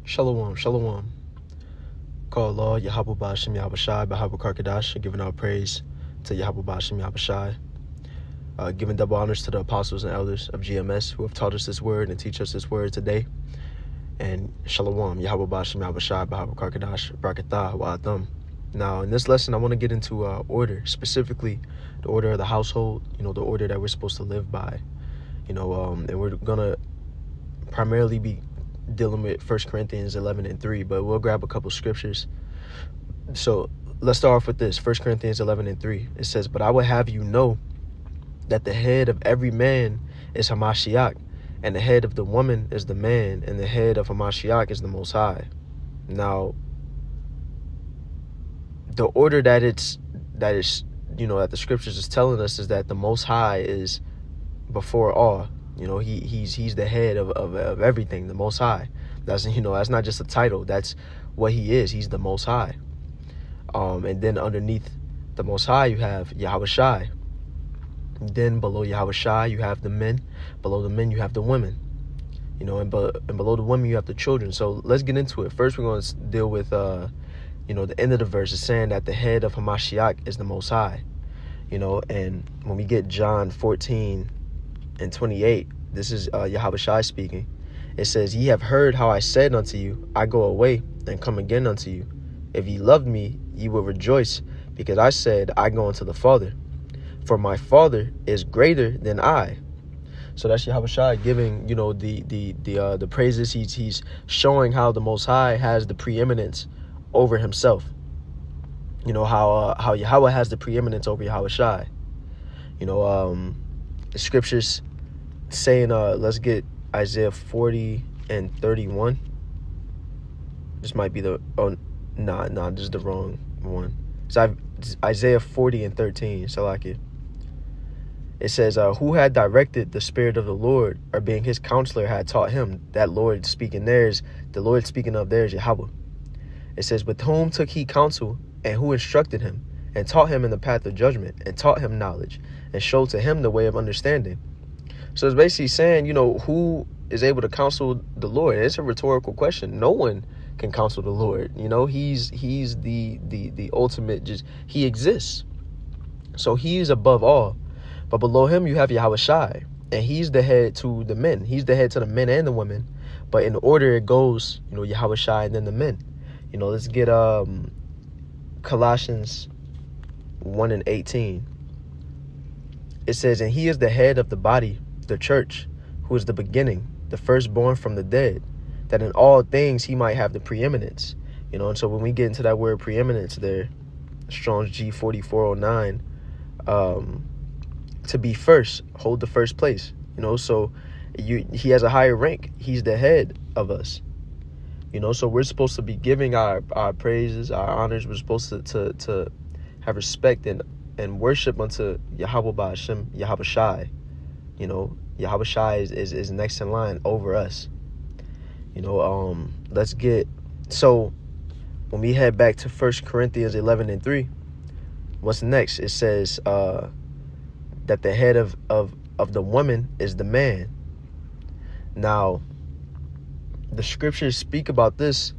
Shalom, shalom. Call Allah, Yahweh Ba'ashem Yahabashai, Bahabu Karkadash, giving our praise to Yahweh Ba'ashem Yahabashai. Giving double honors to the apostles and elders of GMS who have taught us this word and teach us this word today. And shalom, Yahweh Ba'ashem Yahabashai, Bahabu Karkadash, Barakatah, Wa'atam. Now, in this lesson, I want to get into order, specifically the order of the household, the order that we're supposed to live by. And we're going to primarily be dealing with 1 Corinthians 11:3, but we'll grab a couple scriptures. So let's start off with this. 1 Corinthians 11:3. It says, "But I will have you know that the head of every man is Hamashiach, and the head of the woman is the man, and the head of Hamashiach is the Most High." Now, the order that the scriptures is telling us is that the Most High is before all. He's the head of everything, the Most High. That's not just a title. That's what he is. He's the Most High. And then underneath the Most High, you have Yahawashi. Then below Yahawashi, you have the men. Below the men, you have the women. And below the women, you have the children. So let's get into it. First, we're going to deal with, the end of the verse is saying that the head of Hamashiach is the Most High. And when we get John 14:28, this is Yahawashi speaking. It says, "Ye have heard how I said unto you, I go away and come again unto you. If ye loved me, ye will rejoice, because I said, I go unto the Father. For my Father is greater than I." So that's Yahawashi giving, the praises. He's showing how the Most High has the preeminence over himself. How Yahweh has the preeminence over Yahawashi. The scriptures saying, let's get Isaiah 40:31. This might be this is the wrong one. It's Isaiah 40:13. Salaki. It says, "Who had directed the Spirit of the Lord, or being his counselor had taught him?" That Lord speaking there is the Lord speaking of there is Yahweh. It says, "With whom took he counsel, and who instructed him, and taught him in the path of judgment, and taught him knowledge, and showed to him the way of understanding." So it's basically saying, who is able to counsel the Lord? It's a rhetorical question. No one can counsel the Lord. He's the ultimate. He exists. So he's above all. But below him, you have Yahawashi, and he's the head to the men. He's the head to the men and the women. But in order, it goes, Yahawashi and then the men. Let's get Colossians 1:18. It says, "And he is the head of the body, the church, who is the beginning, the firstborn from the dead, that in all things he might have the preeminence." And so when we get into that word preeminence there, Strong's G4409, to be first, hold the first place. So he has a higher rank. He's the head of us. So we're supposed to be giving our praises, our honors. We're supposed to have respect and worship unto Yahweh Ba'ashem Yahawashi. Yahawashi is next in line over us. Let's get, so when we head back to 1 Corinthians 11:3, what's next? It says that the head of the woman is the man. Now, the scriptures speak about this,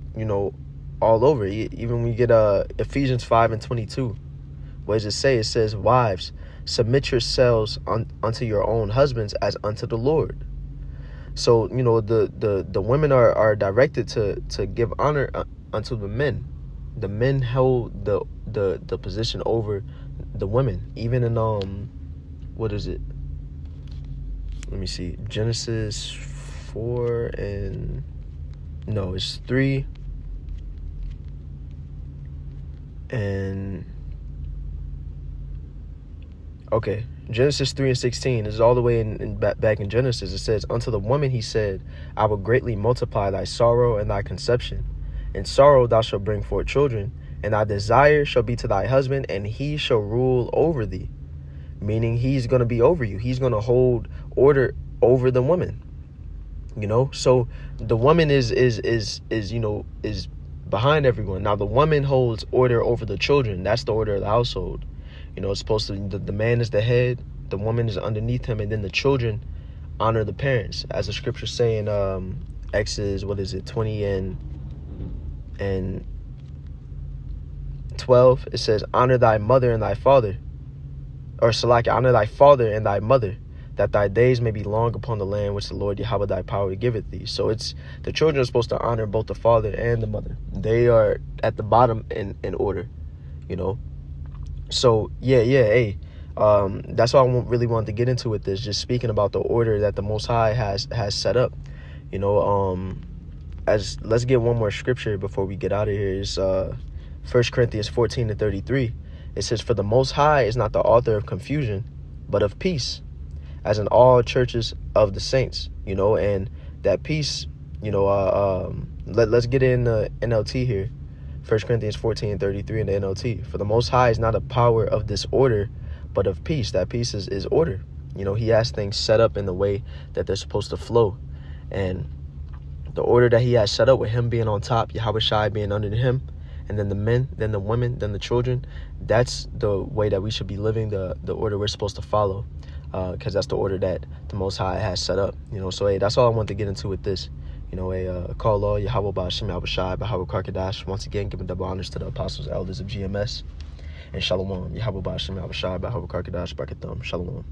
all over. Even when we get Ephesians 5:22, what does it say? It says, "Wives, submit yourselves unto your own husbands as unto the Lord." So, the women are directed to give honor unto the men. The men hold the position over the women. Even in what is it? Let me see. Genesis 4 and no, it's 3 and okay. Genesis 3:16. This is all the way back in Genesis. It says, "Unto the woman he said, I will greatly multiply thy sorrow and thy conception. In sorrow thou shalt bring forth children, and thy desire shall be to thy husband, and he shall rule over thee." Meaning he's going to be over you. He's going to hold order over the woman. So the woman is behind everyone. Now the woman holds order over the children. That's the order of the household. It's supposed to, the man is the head, the woman is underneath him, and then the children honor the parents, as the scriptures say in Exodus 20 and And 12, it says, honor thy mother and thy father. Or Salaki, honor thy father and thy mother, that thy days may be long upon the land which the Lord Yahweh thy power giveth thee. So it's the children are supposed to honor both the father and the mother. They are at the bottom in order, you know. So hey, that's what I really wanted to get into with this, just speaking about the order that the Most High has set up, you know. As let's get one more scripture before we get out of here. Is 1 Corinthians 14:33. It says, for the Most High is not the author of confusion, but of peace, as in all churches of the saints, you know. And that peace, you know, let's get in the NLT here. 1 Corinthians 14:33 in the NLT. For the Most High is not a power of disorder, but of peace. That peace is order. You know, he has things set up in the way that they're supposed to flow. And the order that he has set up, with him being on top, Yahweh Shai being under him, and then the men, then the women, then the children, that's the way that we should be living, the order we're supposed to follow, because that's the order that the Most High has set up, you know. So hey, that's all I want to get into with this, you know. Call law Yahweh Ba'Shem Yahweh Shai Yahweh Karkadash. Once again, giving double honors to the apostles, elders of GMS, and Shalom Yahweh Ba'Shem Yahweh Shai Yahweh Karkadash Barakatham. Shalom.